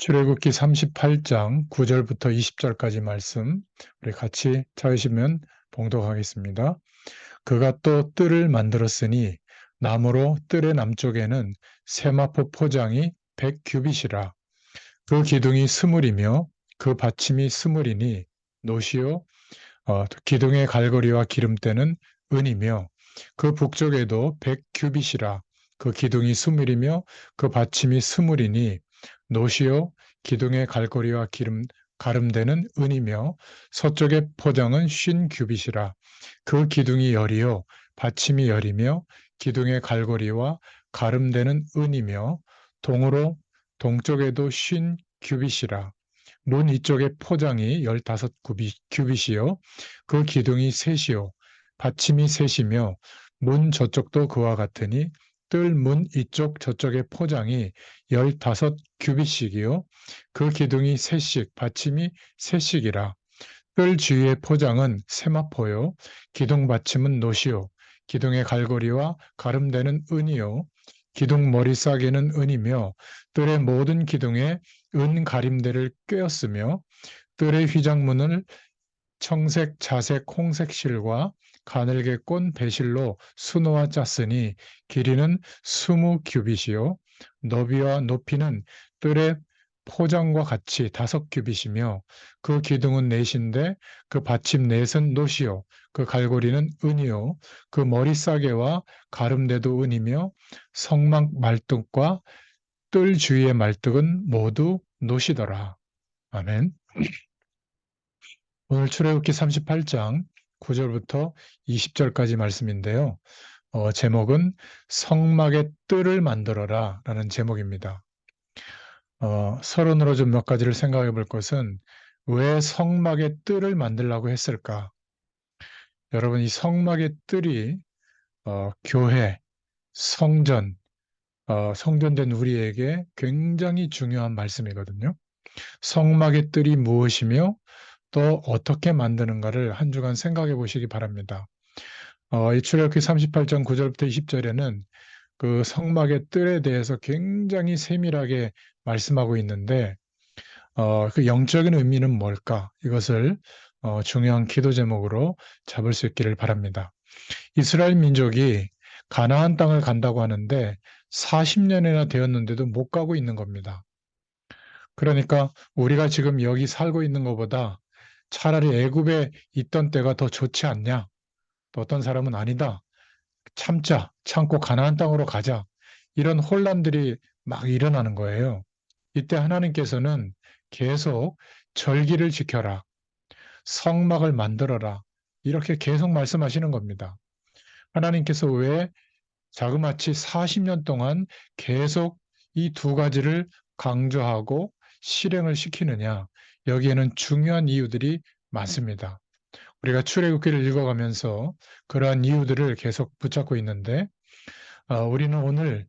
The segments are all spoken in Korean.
출애굽기 38장 9절부터 20절까지 말씀 우리 같이 찾으시면 봉독하겠습니다. 그가 또 뜰을 만들었으니 나무로 뜰의 남쪽에는 세마포 포장이 100규빗이라. 그 기둥이 스물이며 그 받침이 스물이니 노시요 기둥의 갈고리와 기름때는 은이며 그 북쪽에도 100규빗이라. 그 기둥이 스물이며 그 받침이 스물이니 노시요 기둥의 갈고리와 가름대는 은이며 서쪽의 포장은 50규빗이라. 그 기둥이 열이요 받침이 열이며 기둥의 갈고리와 가름대는 은이며 동쪽에도 50규빗이라. 문 이쪽의 포장이 15규빗이요 그 기둥이 셋이요 받침이 셋이며 문 저쪽도 그와 같으니 뜰 문 이쪽 저쪽의 포장이 15규빗씩이요 그 기둥이 셋씩 받침이 셋씩이라. 뜰 주위의 포장은 세마포요 기둥 받침은 노시요 기둥의 갈고리와 가름대는 은이요 기둥 머리 싸개는 은이며 뜰의 모든 기둥에 은 가림대를 꿰었으며 뜰의 휘장문을 청색, 자색, 홍색 실과 가늘게 꼰 배실로 수놓아 짰으니 길이는 20규빗이요 너비와 높이는 뜰의 포장과 같이 5규빗이며 그 기둥은 넷인데 그 받침 넷은 노시요 그 갈고리는 은이요 그 머리 싸개와 가름대도 은이며 성막 말뚝과 뜰 주위의 말뚝은 모두 노시더라. 아멘. 오늘 출애굽기 38장 9절부터 20절까지 말씀인데요. 제목은 성막의 뜰을 만들어라 라는 제목입니다. 서론으로 좀 몇 가지를 생각해 볼 것은 왜 성막의 뜰을 만들라고 했을까? 여러분, 이 성막의 뜰이 교회, 성전, 성전된 우리에게 굉장히 중요한 말씀이거든요. 성막의 뜰이 무엇이며 또 어떻게 만드는가를 한 주간 생각해 보시기 바랍니다. 이 출애굽기 38장 9절부터 20절에는 그 성막의 뜰에 대해서 굉장히 세밀하게 말씀하고 있는데 그 영적인 의미는 뭘까? 이것을 중요한 기도 제목으로 잡을 수 있기를 바랍니다. 이스라엘 민족이 가나안 땅을 간다고 하는데 40년이나 되었는데도 못 가고 있는 겁니다. 그러니까 우리가 지금 여기 살고 있는 것보다 차라리 애굽에 있던 때가 더 좋지 않냐? 또 어떤 사람은 아니다. 참자, 참고 가나안 땅으로 가자. 이런 혼란들이 막 일어나는 거예요. 이때 하나님께서는 계속 절기를 지켜라. 성막을 만들어라. 이렇게 계속 말씀하시는 겁니다. 하나님께서 왜 자그마치 40년 동안 계속 이 두 가지를 강조하고 실행을 시키느냐? 여기에는 중요한 이유들이 많습니다. 우리가 출애굽기를 읽어가면서 그러한 이유들을 계속 붙잡고 있는데 우리는 오늘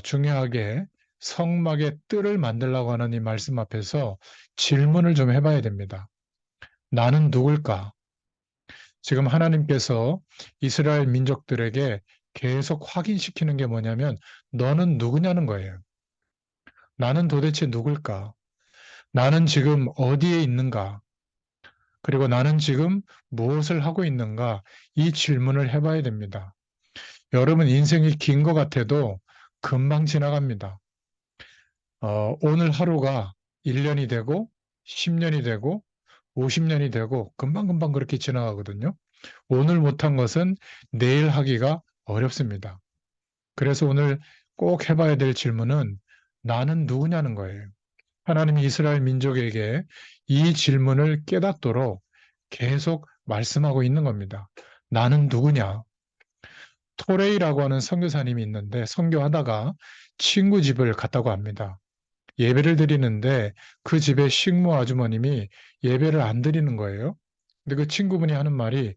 중요하게 성막의 뜰을 만들라고 하는 이 말씀 앞에서 질문을 좀 해봐야 됩니다. 나는 누굴까? 지금 하나님께서 이스라엘 민족들에게 계속 확인시키는 게 뭐냐면 너는 누구냐는 거예요. 나는 도대체 누굴까? 나는 지금 어디에 있는가? 그리고 나는 지금 무엇을 하고 있는가? 이 질문을 해봐야 됩니다. 여러분 인생이 긴 것 같아도 금방 지나갑니다. 오늘 하루가 1년이 되고 10년이 되고 50년이 되고 금방금방 그렇게 지나가거든요. 오늘 못한 것은 내일 하기가 어렵습니다. 그래서 오늘 꼭 해봐야 될 질문은 나는 누구냐는 거예요. 하나님이 이스라엘 민족에게 이 질문을 깨닫도록 계속 말씀하고 있는 겁니다. 나는 누구냐? 토레이라고 하는 선교사님이 있는데 선교하다가 친구 집을 갔다고 합니다. 예배를 드리는데 그 집에 식모 아주머님이 예배를 안 드리는 거예요. 근데 그 친구분이 하는 말이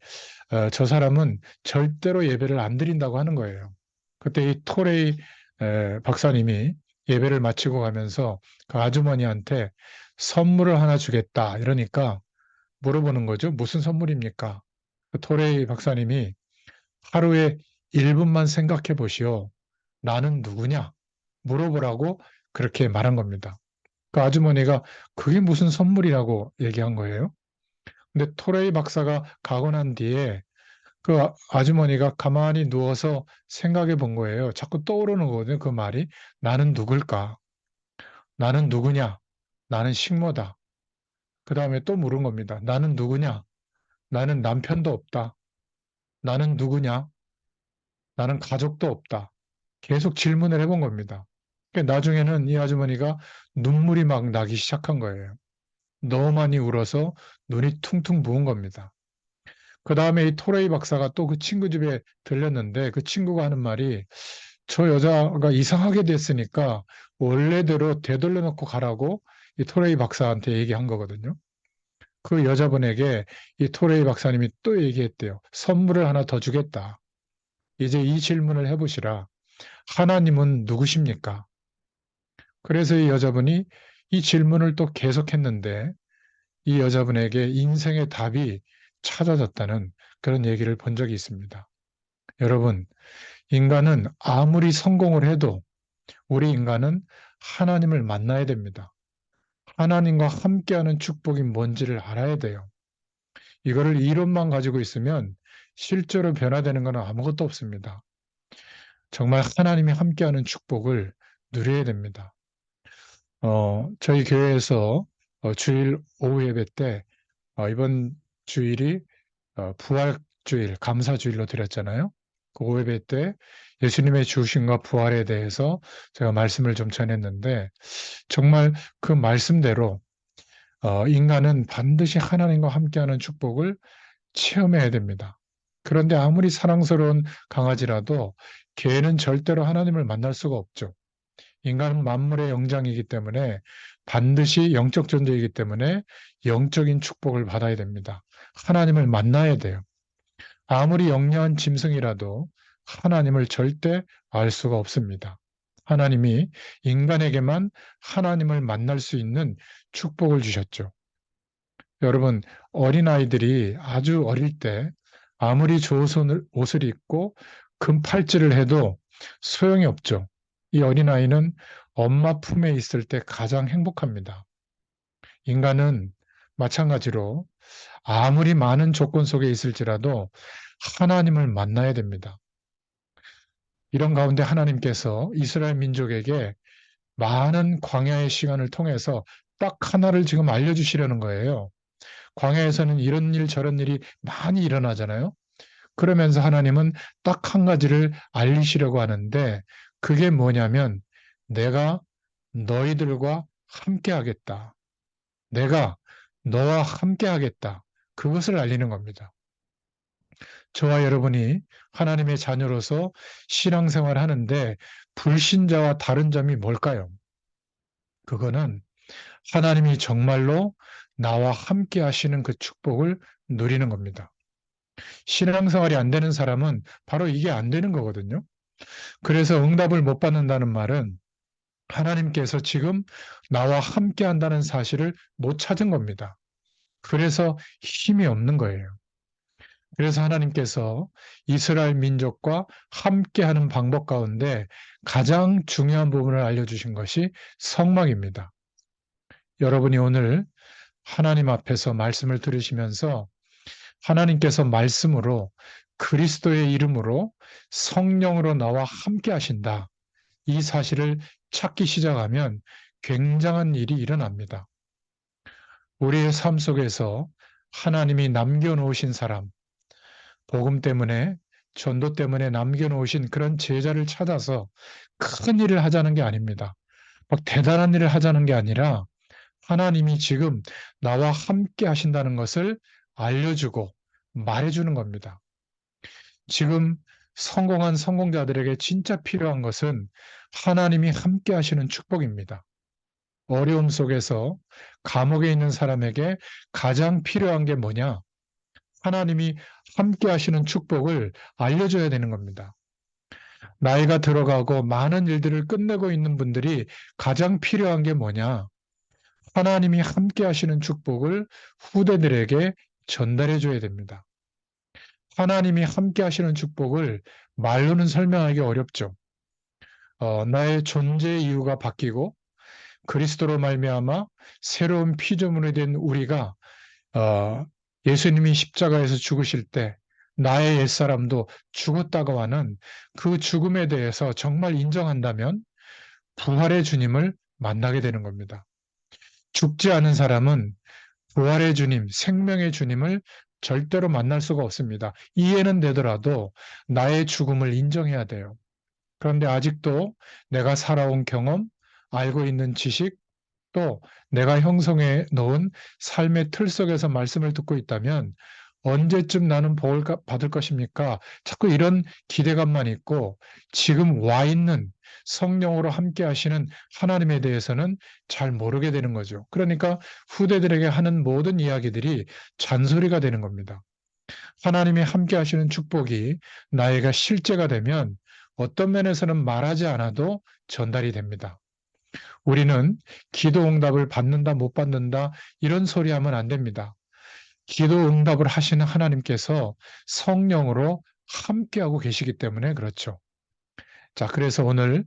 저 사람은 절대로 예배를 안 드린다고 하는 거예요. 그때 이 토레이 박사님이 예배를 마치고 가면서 그 아주머니한테 선물을 하나 주겠다 이러니까 물어보는 거죠. 무슨 선물입니까? 그 토레이 박사님이 하루에 1분만 생각해 보시오. 나는 누구냐? 물어보라고 그렇게 말한 겁니다. 그 아주머니가 그게 무슨 선물이라고 얘기한 거예요. 근데 토레이 박사가 가고 난 뒤에 그 아주머니가 가만히 누워서 생각해 본 거예요. 자꾸 떠오르는 거거든요. 그 말이. 나는 누굴까? 나는 누구냐? 나는 식모다. 그 다음에 또 물은 겁니다. 나는 누구냐? 나는 남편도 없다. 나는 누구냐? 나는 가족도 없다. 계속 질문을 해본 겁니다. 그러니까 나중에는 이 아주머니가 눈물이 막 나기 시작한 거예요. 너무 많이 울어서 눈이 퉁퉁 부은 겁니다. 그 다음에 이 토레이 박사가 또 그 친구 집에 들렸는데 그 친구가 하는 말이 저 여자가 이상하게 됐으니까 원래대로 되돌려 놓고 가라고 이 토레이 박사한테 얘기한 거거든요. 그 여자분에게 이 토레이 박사님이 또 얘기했대요. 선물을 하나 더 주겠다. 이제 이 질문을 해보시라. 하나님은 누구십니까? 그래서 이 여자분이 이 질문을 또 계속했는데 이 여자분에게 인생의 답이 찾아졌다는 그런 얘기를 본 적이 있습니다. 여러분, 인간은 아무리 성공을 해도 우리 인간은 하나님을 만나야 됩니다. 하나님과 함께하는 축복이 뭔지를 알아야 돼요. 이거를 이론만 가지고 있으면 실제로 변화되는 것은 아무것도 없습니다. 정말 하나님이 함께하는 축복을 누려야 됩니다. 저희 교회에서 주일 오후 예배 때 이번 주일이 부활주일, 감사주일로 드렸잖아요. 그 오후 예배 때 예수님의 죽으심과 부활에 대해서 제가 말씀을 좀 전했는데 정말 그 말씀대로 인간은 반드시 하나님과 함께하는 축복을 체험해야 됩니다. 그런데 아무리 사랑스러운 강아지라도 개는 절대로 하나님을 만날 수가 없죠. 인간은 만물의 영장이기 때문에 반드시 영적 존재이기 때문에 영적인 축복을 받아야 됩니다. 하나님을 만나야 돼요. 아무리 영리한 짐승이라도 하나님을 절대 알 수가 없습니다. 하나님이 인간에게만 하나님을 만날 수 있는 축복을 주셨죠. 여러분, 어린아이들이 아주 어릴 때 아무리 좋은 옷을 입고 금팔찌를 해도 소용이 없죠. 이 어린아이는 엄마 품에 있을 때 가장 행복합니다. 인간은 마찬가지로 아무리 많은 조건 속에 있을지라도 하나님을 만나야 됩니다. 이런 가운데 하나님께서 이스라엘 민족에게 많은 광야의 시간을 통해서 딱 하나를 지금 알려주시려는 거예요. 광야에서는 이런 일 저런 일이 많이 일어나잖아요. 그러면서 하나님은 딱 한 가지를 알리시려고 하는데 그게 뭐냐면 내가 너희들과 함께 하겠다. 내가 너와 함께 하겠다. 그것을 알리는 겁니다. 저와 여러분이 하나님의 자녀로서 신앙생활을 하는데 불신자와 다른 점이 뭘까요? 그거는 하나님이 정말로 나와 함께 하시는 그 축복을 누리는 겁니다. 신앙생활이 안 되는 사람은 바로 이게 안 되는 거거든요. 그래서 응답을 못 받는다는 말은 하나님께서 지금 나와 함께 한다는 사실을 못 찾은 겁니다. 그래서 힘이 없는 거예요. 그래서 하나님께서 이스라엘 민족과 함께하는 방법 가운데 가장 중요한 부분을 알려주신 것이 성막입니다. 여러분이 오늘 하나님 앞에서 말씀을 들으시면서 하나님께서 말씀으로 그리스도의 이름으로 성령으로 나와 함께 하신다. 이 사실을 찾기 시작하면 굉장한 일이 일어납니다. 우리의 삶 속에서 하나님이 남겨놓으신 사람, 복음 때문에, 전도 때문에 남겨놓으신 그런 제자를 찾아서 큰 일을 하자는 게 아닙니다. 막 대단한 일을 하자는 게 아니라 하나님이 지금 나와 함께 하신다는 것을 알려주고 말해주는 겁니다. 지금 성공한 성공자들에게 진짜 필요한 것은 하나님이 함께 하시는 축복입니다. 어려움 속에서 감옥에 있는 사람에게 가장 필요한 게 뭐냐? 하나님이 함께 하시는 축복을 알려줘야 되는 겁니다. 나이가 들어가고 많은 일들을 끝내고 있는 분들이 가장 필요한 게 뭐냐? 하나님이 함께 하시는 축복을 후대들에게 전달해 줘야 됩니다. 하나님이 함께 하시는 축복을 말로는 설명하기 어렵죠. 나의 존재 이유가 바뀌고 그리스도로 말미암아 새로운 피조물이 된 우리가 어, 예수님이 십자가에서 죽으실 때 나의 옛사람도 죽었다고 하는 그 죽음에 대해서 정말 인정한다면 부활의 주님을 만나게 되는 겁니다. 죽지 않은 사람은 부활의 주님, 생명의 주님을 절대로 만날 수가 없습니다. 이해는 되더라도 나의 죽음을 인정해야 돼요. 그런데 아직도 내가 살아온 경험, 알고 있는 지식, 또 내가 형성해 놓은 삶의 틀 속에서 말씀을 듣고 있다면 언제쯤 나는 복을 받을 것입니까? 자꾸 이런 기대감만 있고 지금 와 있는 성령으로 함께 하시는 하나님에 대해서는 잘 모르게 되는 거죠. 그러니까 후대들에게 하는 모든 이야기들이 잔소리가 되는 겁니다. 하나님이 함께 하시는 축복이 나에게 실제가 되면 어떤 면에서는 말하지 않아도 전달이 됩니다. 우리는 기도 응답을 받는다, 못 받는다, 이런 소리 하면 안 됩니다. 기도 응답을 하시는 하나님께서 성령으로 함께하고 계시기 때문에 그렇죠. 자, 그래서 오늘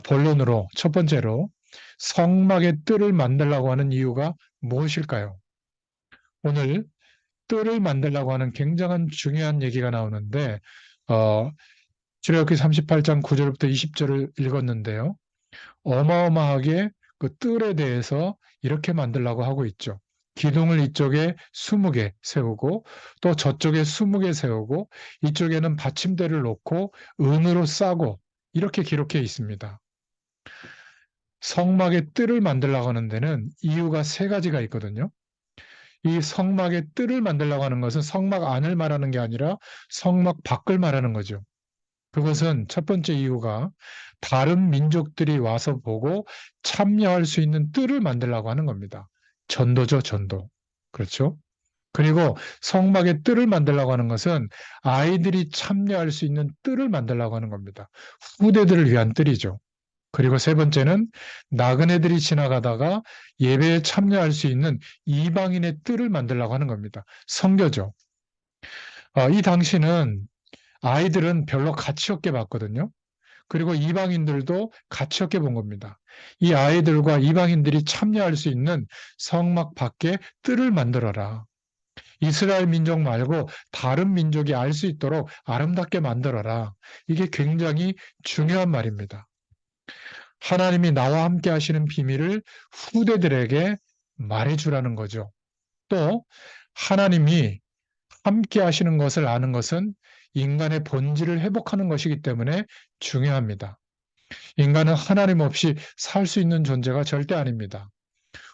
본론으로 첫 번째로 성막의 뜰을 만들라고 하는 이유가 무엇일까요? 오늘 뜰을 만들라고 하는 굉장한 중요한 얘기가 나오는데 출애굽기 38장 9절부터 20절을 읽었는데요. 어마어마하게 그 뜰에 대해서 이렇게 만들라고 하고 있죠. 기둥을 이쪽에 20개 세우고 또 저쪽에 20개 세우고 이쪽에는 받침대를 놓고 은으로 싸고 이렇게 기록해 있습니다. 성막의 뜰을 만들라고 하는 데는 이유가 세 가지가 있거든요. 이 성막의 뜰을 만들라고 하는 것은 성막 안을 말하는 게 아니라 성막 밖을 말하는 거죠. 그것은 첫 번째 이유가 다른 민족들이 와서 보고 참여할 수 있는 뜰을 만들라고 하는 겁니다. 전도죠, 전도. 그렇죠? 그리고 성막의 뜰을 만들라고 하는 것은 아이들이 참여할 수 있는 뜰을 만들라고 하는 겁니다. 후대들을 위한 뜰이죠. 그리고 세 번째는 나그네들이 지나가다가 예배에 참여할 수 있는 이방인의 뜰을 만들라고 하는 겁니다. 성교죠. 이 당시는 아이들은 별로 가치 없게 봤거든요. 그리고 이방인들도 가치 없게 본 겁니다. 이 아이들과 이방인들이 참여할 수 있는 성막 밖에 뜰을 만들어라. 이스라엘 민족 말고 다른 민족이 알 수 있도록 아름답게 만들어라. 이게 굉장히 중요한 말입니다. 하나님이 나와 함께 하시는 비밀을 후대들에게 말해주라는 거죠. 또 하나님이 함께 하시는 것을 아는 것은 인간의 본질을 회복하는 것이기 때문에 중요합니다. 인간은 하나님 없이 살 수 있는 존재가 절대 아닙니다.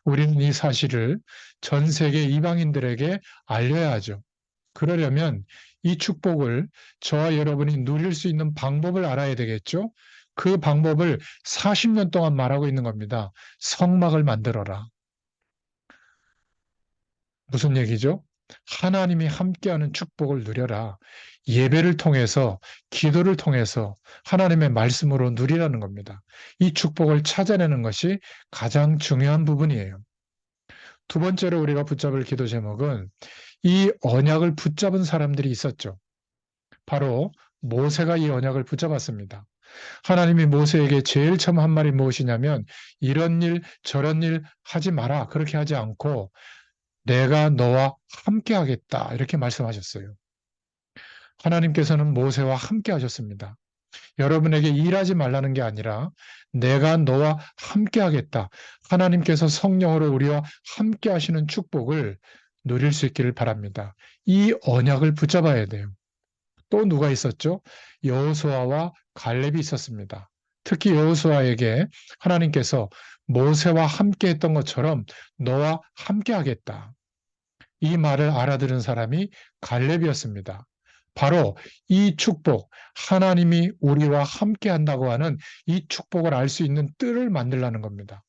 우리는 이 사실을 전 세계 이방인들에게 알려야 하죠. 그러려면 이 축복을 저와 여러분이 누릴 수 있는 방법을 알아야 되겠죠? 그 방법을 40년 동안 말하고 있는 겁니다. 성막을 만들어라. 무슨 얘기죠? 하나님이 함께하는 축복을 누려라. 예배를 통해서, 기도를 통해서 하나님의 말씀으로 누리라는 겁니다. 이 축복을 찾아내는 것이 가장 중요한 부분이에요. 두 번째로 우리가 붙잡을 기도 제목은 이 언약을 붙잡은 사람들이 있었죠. 바로 모세가 이 언약을 붙잡았습니다. 하나님이 모세에게 제일 처음 한 말이 무엇이냐면 이런 일 저런 일 하지 마라 그렇게 하지 않고 내가 너와 함께 하겠다 이렇게 말씀하셨어요. 하나님께서는 모세와 함께 하셨습니다. 여러분에게 일하지 말라는 게 아니라 내가 너와 함께 하겠다. 하나님께서 성령으로 우리와 함께 하시는 축복을 누릴 수 있기를 바랍니다. 이 언약을 붙잡아야 돼요. 또 누가 있었죠? 여호수아와 갈렙이 있었습니다. 특히 여호수아에게 하나님께서 모세와 함께 했던 것처럼 너와 함께 하겠다. 이 말을 알아들은 사람이 갈렙이었습니다. 바로 이 축복, 하나님이 우리와 함께 한다고 하는 이 축복을 알 수 있는 뜰을 만들라는 겁니다.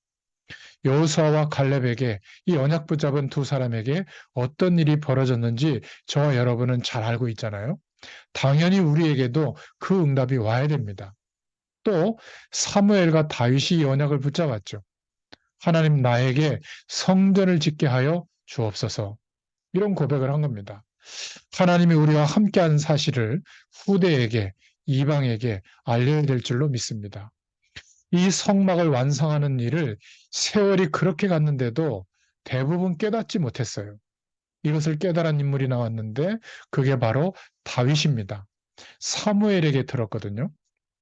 여호수아와 갈렙에게 이 언약 붙잡은 두 사람에게 어떤 일이 벌어졌는지 저와 여러분은 잘 알고 있잖아요. 당연히 우리에게도 그 응답이 와야 됩니다. 또 사무엘과 다윗이 이 언약을 붙잡았죠. 하나님 나에게 성전을 짓게 하여 주옵소서. 이런 고백을 한 겁니다. 하나님이 우리와 함께하는 사실을 후대에게, 이방에게 알려야 될 줄로 믿습니다. 이 성막을 완성하는 일을 세월이 그렇게 갔는데도 대부분 깨닫지 못했어요. 이것을 깨달은 인물이 나왔는데 그게 바로 다윗입니다. 사무엘에게 들었거든요.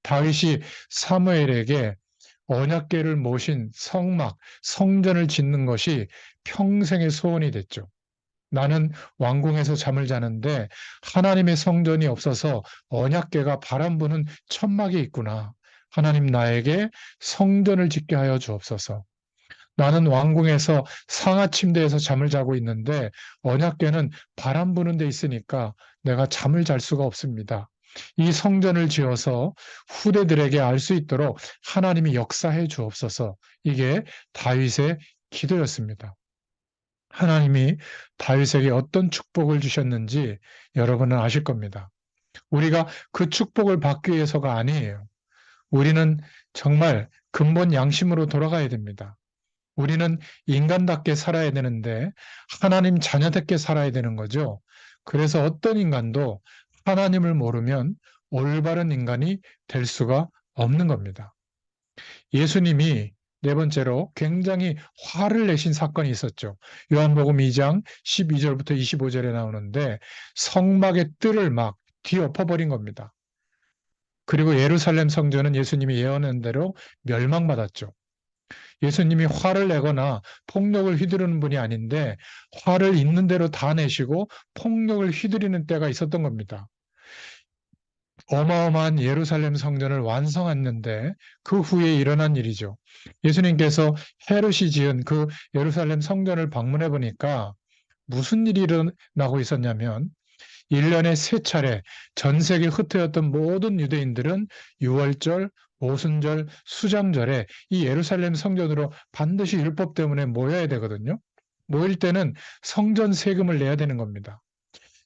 다윗이 사무엘에게 언약궤를 모신 성막, 성전을 짓는 것이 평생의 소원이 됐죠. 나는 왕궁에서 잠을 자는데 하나님의 성전이 없어서 언약궤가 바람 부는 천막에 있구나. 하나님 나에게 성전을 짓게 하여 주옵소서. 나는 왕궁에서 상하 침대에서 잠을 자고 있는데 언약궤는 바람 부는 데 있으니까 내가 잠을 잘 수가 없습니다. 이 성전을 지어서 후대들에게 알 수 있도록 하나님이 역사해 주옵소서. 이게 다윗의 기도였습니다. 하나님이 다윗에게 어떤 축복을 주셨는지 여러분은 아실 겁니다. 우리가 그 축복을 받기 위해서가 아니에요. 우리는 정말 근본 양심으로 돌아가야 됩니다. 우리는 인간답게 살아야 되는데 하나님 자녀답게 살아야 되는 거죠. 그래서 어떤 인간도 하나님을 모르면 올바른 인간이 될 수가 없는 겁니다. 예수님이 네 번째로 굉장히 화를 내신 사건이 있었죠. 요한복음 2장 12절부터 25절에 나오는데 성막의 뜰을 막 뒤엎어버린 겁니다. 그리고 예루살렘 성전은 예수님이 예언한 대로 멸망받았죠. 예수님이 화를 내거나 폭력을 휘두르는 분이 아닌데 화를 있는 대로 다 내시고 폭력을 휘두르는 때가 있었던 겁니다. 어마어마한 예루살렘 성전을 완성했는데 그 후에 일어난 일이죠. 예수님께서 헤롯이 지은 그 예루살렘 성전을 방문해 보니까 무슨 일이 일어나고 있었냐면 1년에 3차례 전 세계 흩어졌던 모든 유대인들은 유월절, 오순절, 수장절에 이 예루살렘 성전으로 반드시 율법 때문에 모여야 되거든요. 모일 때는 성전 세금을 내야 되는 겁니다.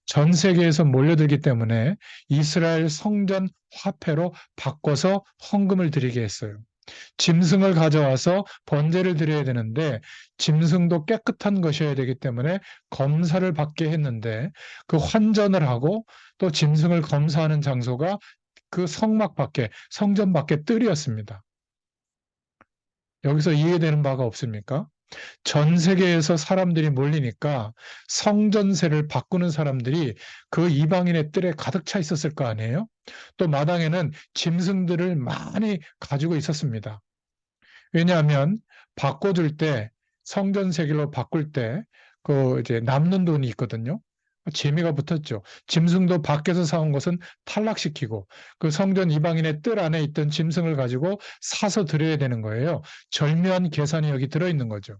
전 세계에서 몰려들기 때문에 이스라엘 성전 화폐로 바꿔서 헌금을 드리게 했어요. 짐승을 가져와서 번제를 드려야 되는데 짐승도 깨끗한 것이어야 되기 때문에 검사를 받게 했는데 그 환전을 하고 또 짐승을 검사하는 장소가 그 성막 밖에, 성전 밖에 뜰이었습니다. 여기서 이해되는 바가 없습니까? 전 세계에서 사람들이 몰리니까 성전세를 바꾸는 사람들이 그 이방인의 뜰에 가득 차 있었을 거 아니에요? 또 마당에는 짐승들을 많이 가지고 있었습니다. 왜냐하면 바꿔줄 때 성전세계로 바꿀 때 그 이제 남는 돈이 있거든요. 재미가 붙었죠. 짐승도 밖에서 사온 것은 탈락시키고 그 성전 이방인의 뜰 안에 있던 짐승을 가지고 사서 드려야 되는 거예요. 절묘한 계산이 여기 들어있는 거죠.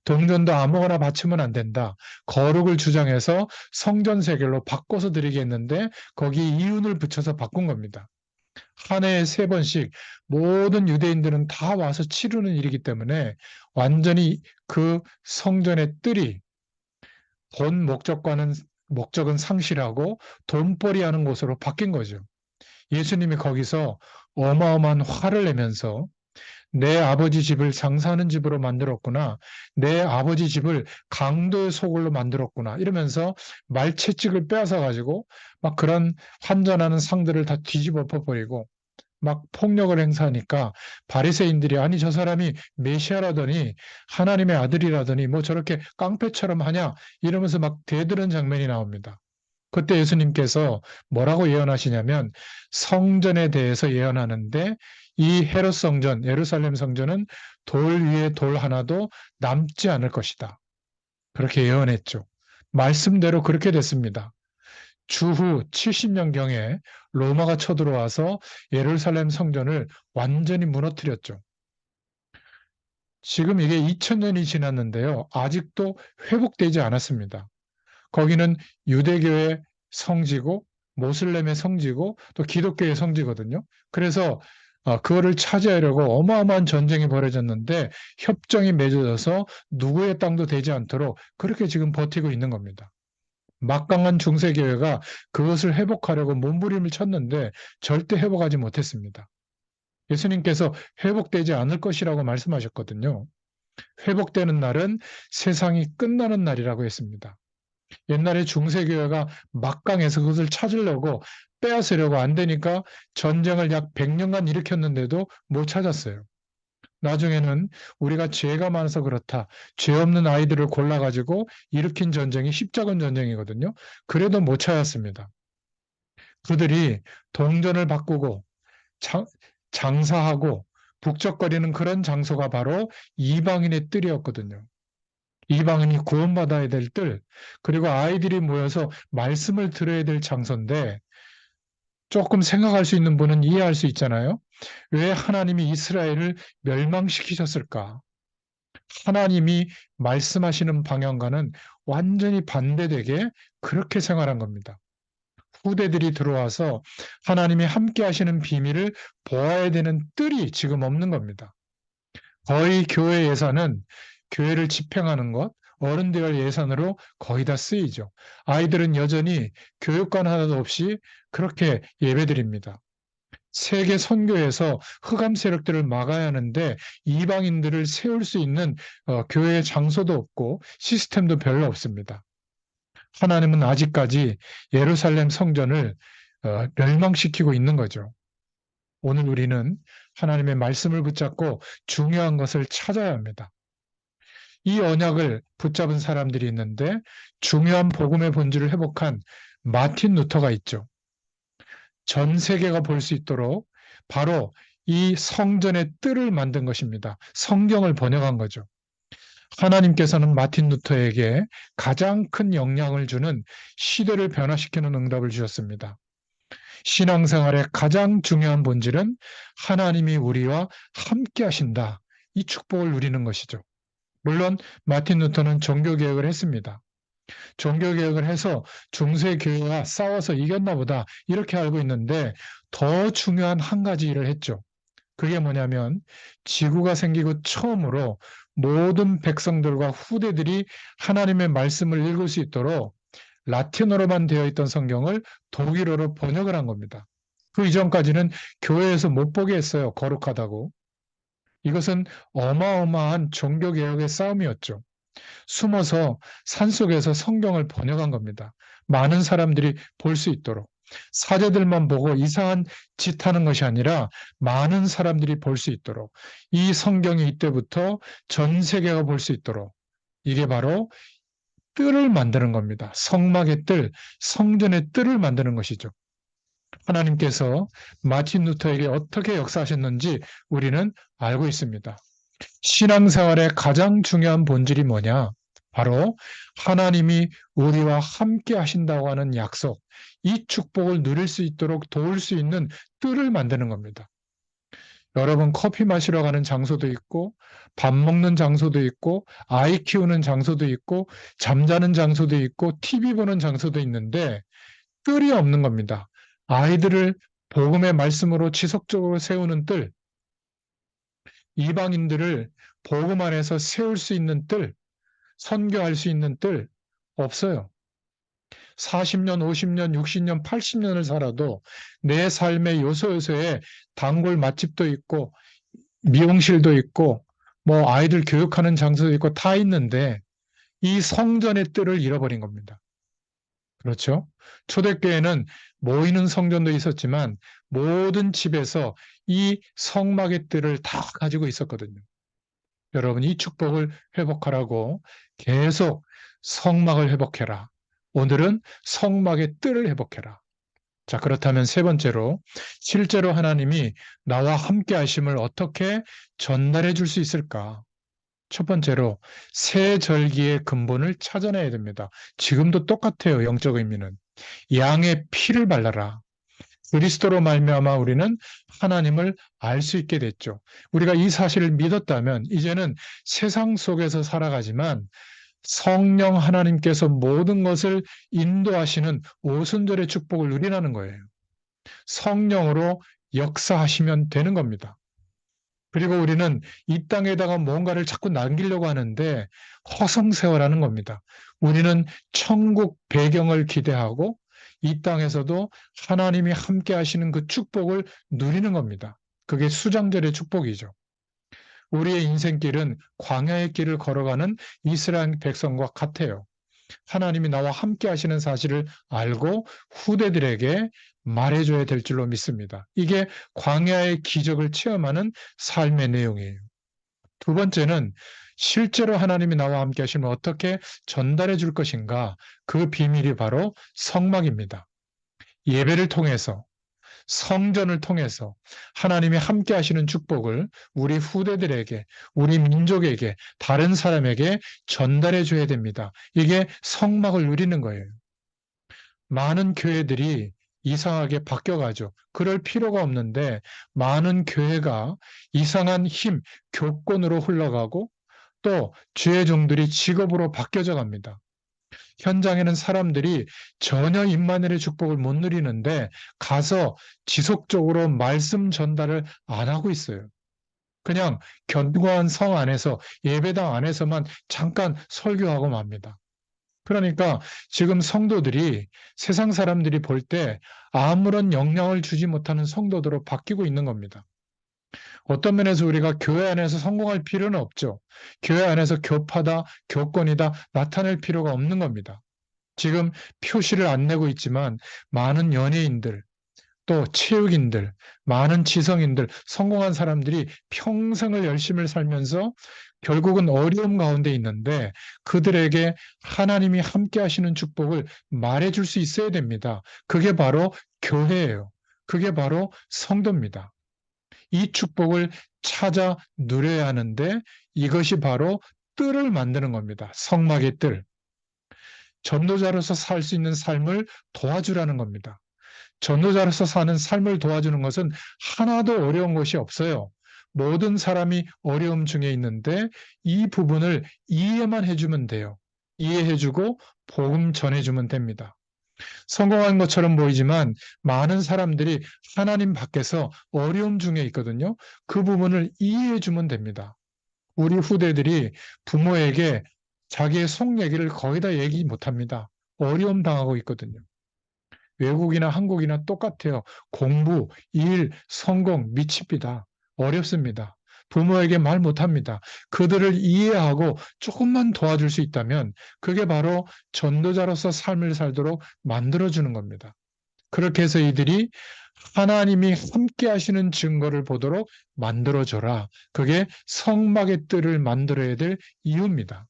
동전도 아무거나 바치면 안 된다. 거룩을 주장해서 성전 세계로 바꿔서 드리겠는데 거기에 이윤을 붙여서 바꾼 겁니다. 한 해에 3번씩 모든 유대인들은 다 와서 치르는 일이기 때문에 완전히 그 성전의 뜰이 본 목적은 상실하고 돈벌이 하는 곳으로 바뀐 거죠. 예수님이 거기서 어마어마한 화를 내면서 내 아버지 집을 장사하는 집으로 만들었구나. 내 아버지 집을 강도의 소굴로 만들었구나. 이러면서 말채찍을 빼앗아 가지고 막 그런 환전하는 상들을 다 뒤집어 버리고 막 폭력을 행사하니까 바리새인들이 아니 저 사람이 메시아라더니 하나님의 아들이라더니 뭐 저렇게 깡패처럼 하냐 이러면서 막 대드는 장면이 나옵니다. 그때 예수님께서 뭐라고 예언하시냐면 성전에 대해서 예언하는데 이 헤롯 성전, 예루살렘 성전은 돌 위에 돌 하나도 남지 않을 것이다. 그렇게 예언했죠. 말씀대로 그렇게 됐습니다. 주후 70년경에 로마가 쳐들어와서 예루살렘 성전을 완전히 무너뜨렸죠. 지금 이게 2000년이 지났는데요. 아직도 회복되지 않았습니다. 거기는 유대교의 성지고 모슬렘의 성지고 또 기독교의 성지거든요. 그래서 그거를 차지하려고 어마어마한 전쟁이 벌어졌는데 협정이 맺어져서 누구의 땅도 되지 않도록 그렇게 지금 버티고 있는 겁니다. 막강한 중세교회가 그것을 회복하려고 몸부림을 쳤는데 절대 회복하지 못했습니다. 예수님께서 회복되지 않을 것이라고 말씀하셨거든요. 회복되는 날은 세상이 끝나는 날이라고 했습니다. 옛날에 중세교회가 막강해서 그것을 찾으려고 빼앗으려고 안 되니까 전쟁을 약 100년간 일으켰는데도 못 찾았어요. 나중에는 우리가 죄가 많아서 그렇다. 죄 없는 아이들을 골라가지고 일으킨 전쟁이 십자군 전쟁이거든요. 그래도 못 찾았습니다. 그들이 동전을 바꾸고 장, 장사하고 북적거리는 그런 장소가 바로 이방인의 뜰이었거든요. 이방인이 구원받아야 될 뜰, 그리고 아이들이 모여서 말씀을 들어야 될 장소인데 조금 생각할 수 있는 분은 이해할 수 있잖아요. 왜 하나님이 이스라엘을 멸망시키셨을까? 하나님이 말씀하시는 방향과는 완전히 반대되게 그렇게 생활한 겁니다. 후대들이 들어와서 하나님이 함께 하시는 비밀을 보아야 되는 뜰이 지금 없는 겁니다. 거의 교회 예산은 교회를 집행하는 것, 어른들 예산으로 거의 다 쓰이죠. 아이들은 여전히 교육관 하나도 없이 그렇게 예배드립니다. 세계 선교에서 흑암 세력들을 막아야 하는데 이방인들을 세울 수 있는 교회 장소도 없고 시스템도 별로 없습니다. 하나님은 아직까지 예루살렘 성전을 멸망시키고 있는 거죠. 오늘 우리는 하나님의 말씀을 붙잡고 중요한 것을 찾아야 합니다. 이 언약을 붙잡은 사람들이 있는데 중요한 복음의 본질을 회복한 마틴 루터가 있죠. 전 세계가 볼 수 있도록 바로 이 성전의 뜰을 만든 것입니다. 성경을 번역한 거죠. 하나님께서는 마틴 루터에게 가장 큰 영향을 주는 시대를 변화시키는 응답을 주셨습니다. 신앙생활의 가장 중요한 본질은 하나님이 우리와 함께 하신다. 이 축복을 누리는 것이죠. 물론 마틴 루터는 종교개혁을 했습니다. 종교개혁을 해서 중세교회와 싸워서 이겼나 보다 이렇게 알고 있는데 더 중요한 한 가지 일을 했죠. 그게 뭐냐면 지구가 생기고 처음으로 모든 백성들과 후대들이 하나님의 말씀을 읽을 수 있도록 라틴어로만 되어 있던 성경을 독일어로 번역을 한 겁니다. 그 이전까지는 교회에서 못 보게 했어요. 거룩하다고. 이것은 어마어마한 종교개혁의 싸움이었죠. 숨어서 산속에서 성경을 번역한 겁니다. 많은 사람들이 볼 수 있도록. 사제들만 보고 이상한 짓 하는 것이 아니라 많은 사람들이 볼 수 있도록. 이 성경이 이때부터 전 세계가 볼 수 있도록. 이게 바로 뜰을 만드는 겁니다. 성막의 뜰, 성전의 뜰을 만드는 것이죠. 하나님께서 마틴 루터에게 어떻게 역사하셨는지 우리는 알고 있습니다. 신앙생활의 가장 중요한 본질이 뭐냐? 바로 하나님이 우리와 함께 하신다고 하는 약속, 이 축복을 누릴 수 있도록 도울 수 있는 뜰을 만드는 겁니다. 여러분 커피 마시러 가는 장소도 있고 밥 먹는 장소도 있고 아이 키우는 장소도 있고 잠자는 장소도 있고 TV 보는 장소도 있는데 뜰이 없는 겁니다. 아이들을 복음의 말씀으로 지속적으로 세우는 뜰, 이방인들을 복음 안에서 세울 수 있는 뜰, 선교할 수 있는 뜰 없어요. 40년, 50년, 60년, 80년을 살아도 내 삶의 요소요소에 단골 맛집도 있고 미용실도 있고 뭐 아이들 교육하는 장소도 있고 다 있는데 이 성전의 뜰을 잃어버린 겁니다. 그렇죠? 초대교회는 모이는 성전도 있었지만 모든 집에서 이 성막의 뜰을 다 가지고 있었거든요. 여러분 이 축복을 회복하라고 계속 성막을 회복해라. 오늘은 성막의 뜰을 회복해라. 자, 그렇다면 세 번째로 실제로 하나님이 나와 함께 하심을 어떻게 전달해 줄 수 있을까? 첫 번째로 새 절기의 근본을 찾아내야 됩니다. 지금도 똑같아요. 영적 의미는. 양의 피를 발라라. 그리스도로 말미암아 우리는 하나님을 알 수 있게 됐죠. 우리가 이 사실을 믿었다면 이제는 세상 속에서 살아가지만 성령 하나님께서 모든 것을 인도하시는 오순절의 축복을 누리라는 거예요. 성령으로 역사하시면 되는 겁니다. 그리고 우리는 이 땅에다가 뭔가를 자꾸 남기려고 하는데 허송세월하는 겁니다. 우리는 천국 배경을 기대하고 이 땅에서도 하나님이 함께 하시는 그 축복을 누리는 겁니다. 그게 수장절의 축복이죠. 우리의 인생길은 광야의 길을 걸어가는 이스라엘 백성과 같아요. 하나님이 나와 함께 하시는 사실을 알고 후대들에게 말해줘야 될 줄로 믿습니다. 이게 광야의 기적을 체험하는 삶의 내용이에요. 두 번째는 실제로 하나님이 나와 함께 하시면 어떻게 전달해 줄 것인가? 그 비밀이 바로 성막입니다. 예배를 통해서, 성전을 통해서 하나님이 함께 하시는 축복을 우리 후대들에게, 우리 민족에게, 다른 사람에게 전달해 줘야 됩니다. 이게 성막을 누리는 거예요. 많은 교회들이 이상하게 바뀌어가죠. 그럴 필요가 없는데 많은 교회가 이상한 힘, 교권으로 흘러가고 또 주의 종들이 직업으로 바뀌어져 갑니다. 현장에는 사람들이 전혀 임마누엘의 축복을 못 누리는데 가서 지속적으로 말씀 전달을 안 하고 있어요. 그냥 견고한 성 안에서 예배당 안에서만 잠깐 설교하고 맙니다. 그러니까 지금 성도들이 세상 사람들이 볼 때 아무런 영향을 주지 못하는 성도들로 바뀌고 있는 겁니다. 어떤 면에서 우리가 교회 안에서 성공할 필요는 없죠. 교회 안에서 교파다, 교권이다 나타낼 필요가 없는 겁니다. 지금 표시를 안 내고 있지만 많은 연예인들, 또 체육인들, 많은 지성인들, 성공한 사람들이 평생을 열심히 살면서 결국은 어려움 가운데 있는데 그들에게 하나님이 함께 하시는 축복을 말해줄 수 있어야 됩니다. 그게 바로 교회예요. 그게 바로 성도입니다. 이 축복을 찾아 누려야 하는데 이것이 바로 뜰을 만드는 겁니다. 성막의 뜰. 전도자로서 살 수 있는 삶을 도와주라는 겁니다. 전도자로서 사는 삶을 도와주는 것은 하나도 어려운 것이 없어요. 모든 사람이 어려움 중에 있는데 이 부분을 이해만 해주면 돼요. 이해해주고 복음 전해주면 됩니다. 성공한 것처럼 보이지만 많은 사람들이 하나님 밖에서 어려움 중에 있거든요. 그 부분을 이해해주면 됩니다. 우리 후대들이 부모에게 자기의 속 얘기를 거의 다 얘기 못합니다. 어려움 당하고 있거든요. 외국이나 한국이나 똑같아요. 공부, 일, 성공 미칩니다. 어렵습니다. 부모에게 말 못합니다. 그들을 이해하고 조금만 도와줄 수 있다면 그게 바로 전도자로서 삶을 살도록 만들어주는 겁니다. 그렇게 해서 이들이 하나님이 함께 하시는 증거를 보도록 만들어줘라. 그게 성막의 뜰을 만들어야 될 이유입니다.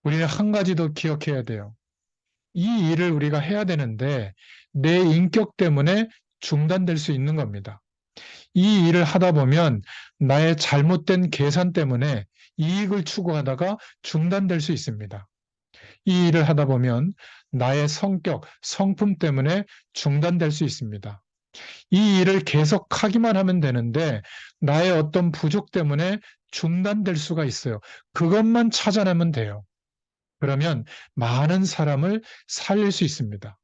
우리는 한 가지 더 기억해야 돼요. 이 일을 우리가 해야 되는데 내 인격 때문에 중단될 수 있는 겁니다. 이 일을 하다 보면 나의 잘못된 계산 때문에 이익을 추구하다가 중단될 수 있습니다. 이 일을 하다 보면 나의 성격, 성품 때문에 중단될 수 있습니다. 이 일을 계속 하기만 하면 되는데 나의 어떤 부족 때문에 중단될 수가 있어요. 그것만 찾아내면 돼요. 그러면 많은 사람을 살릴 수 있습니다.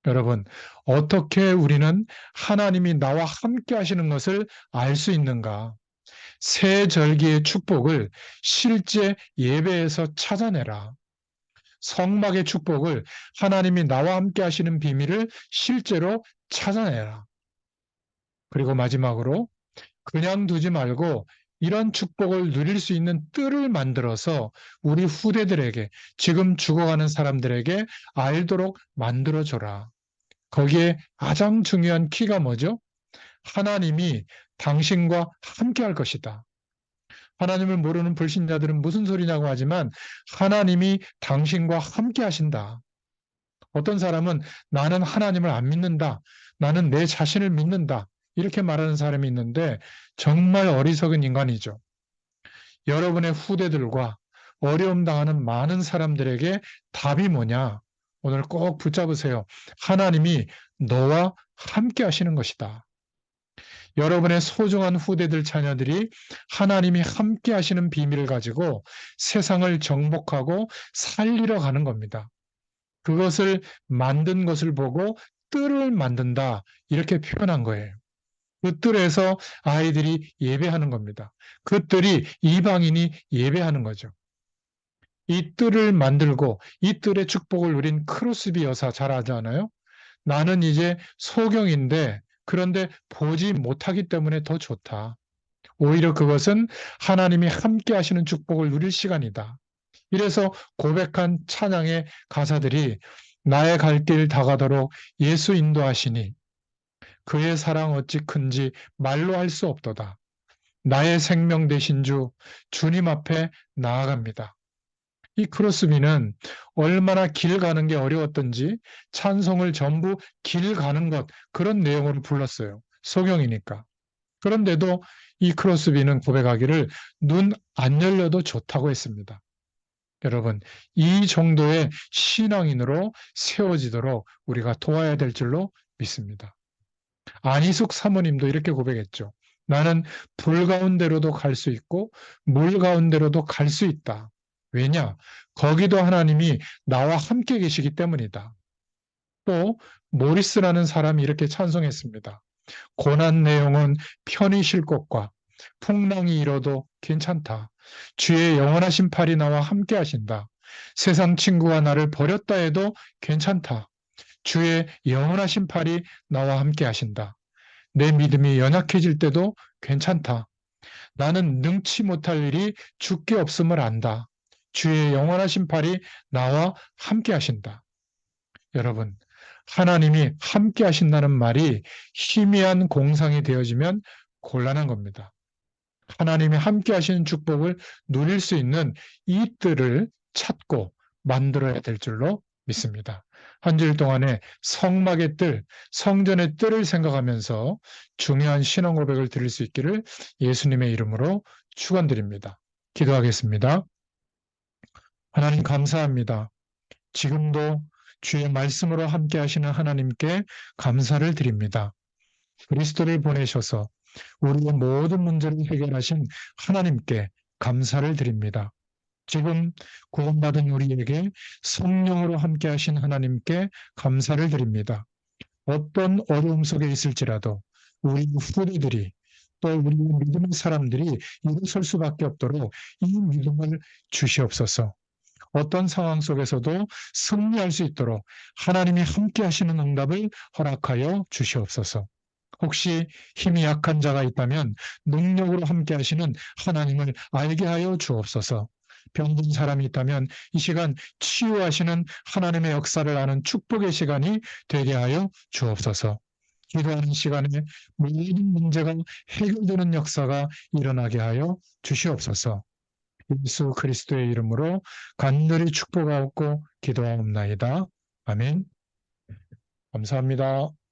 여러분, 어떻게 우리는 하나님이 나와 함께 하시는 것을 알 수 있는가? 새 절기의 축복을 실제 예배에서 찾아내라. 성막의 축복을 하나님이 나와 함께 하시는 비밀을 실제로 찾아내라. 그리고 마지막으로 그냥 두지 말고 이런 축복을 누릴 수 있는 뜰을 만들어서 우리 후대들에게 지금 죽어가는 사람들에게 알도록 만들어줘라. 거기에 가장 중요한 키가 뭐죠? 하나님이 당신과 함께 할 것이다. 하나님을 모르는 불신자들은 무슨 소리냐고 하지만 하나님이 당신과 함께 하신다. 어떤 사람은 나는 하나님을 안 믿는다. 나는 내 자신을 믿는다. 이렇게 말하는 사람이 있는데 정말 어리석은 인간이죠. 여러분의 후대들과 어려움 당하는 많은 사람들에게 답이 뭐냐? 오늘 꼭 붙잡으세요. 하나님이 너와 함께 하시는 것이다. 여러분의 소중한 후대들 자녀들이 하나님이 함께 하시는 비밀을 가지고 세상을 정복하고 살리러 가는 겁니다. 그것을 만든 것을 보고 뜰을 만든다. 이렇게 표현한 거예요. 그 뜰에서 아이들이 예배하는 겁니다. 그 뜰이 이방인이 예배하는 거죠. 이 뜰을 만들고 이 뜰의 축복을 누린 크로스비 여사 잘 아잖아요. 나는 이제 소경인데 그런데 보지 못하기 때문에 더 좋다. 오히려 그것은 하나님이 함께 하시는 축복을 누릴 시간이다. 이래서 고백한 찬양의 가사들이 나의 갈 길 다가도록 예수 인도하시니 그의 사랑 어찌 큰지 말로 할 수 없도다. 나의 생명 되신 주 주님 앞에 나아갑니다. 이 크로스비는 얼마나 길 가는 게 어려웠던지 찬송을 전부 길 가는 것 그런 내용으로 불렀어요. 소경이니까. 그런데도 이 크로스비는 고백하기를 눈 안 열려도 좋다고 했습니다. 여러분, 이 정도의 신앙인으로 세워지도록 우리가 도와야 될 줄로 믿습니다. 안희숙 사모님도 이렇게 고백했죠. 나는 불 가운데로도 갈 수 있고 물 가운데로도 갈 수 있다. 왜냐? 거기도 하나님이 나와 함께 계시기 때문이다. 또 모리스라는 사람이 이렇게 찬송했습니다. 고난 내용은 편히 쉴 것과 풍랑이 일어도 괜찮다. 주의 영원하신 팔이 나와 함께 하신다. 세상 친구가 나를 버렸다 해도 괜찮다. 주의 영원하신 팔이 나와 함께 하신다. 내 믿음이 연약해질 때도 괜찮다. 나는 능치 못할 일이 주께 없음을 안다. 주의 영원하신 팔이 나와 함께 하신다. 여러분, 하나님이 함께 하신다는 말이 희미한 공상이 되어지면 곤란한 겁니다. 하나님이 함께 하시는 축복을 누릴 수 있는 이 뜰을 찾고 만들어야 될 줄로 믿습니다. 한 주일 동안에 성막의 뜰, 성전의 뜰을 생각하면서 중요한 신앙 고백을 드릴 수 있기를 예수님의 이름으로 축원드립니다. 기도하겠습니다. 하나님 감사합니다. 지금도 주의 말씀으로 함께 하시는 하나님께 감사를 드립니다. 그리스도를 보내셔서 우리의 모든 문제를 해결하신 하나님께 감사를 드립니다. 지금 구원받은 우리에게 성령으로 함께 하신 하나님께 감사를 드립니다. 어떤 어려움 속에 있을지라도 우리 후대들이 또 우리 믿음의 사람들이 일어설 수밖에 없도록 이 믿음을 주시옵소서. 어떤 상황 속에서도 승리할 수 있도록 하나님이 함께 하시는 응답을 허락하여 주시옵소서. 혹시 힘이 약한 자가 있다면 능력으로 함께 하시는 하나님을 알게 하여 주옵소서. 병든 사람이 있다면 이 시간 치유하시는 하나님의 역사를 아는 축복의 시간이 되게 하여 주옵소서. 기도하는 시간에 모든 문제가 해결되는 역사가 일어나게 하여 주시옵소서. 예수 그리스도의 이름으로 간절히 축복하옵고 기도하옵나이다. 아멘. 감사합니다.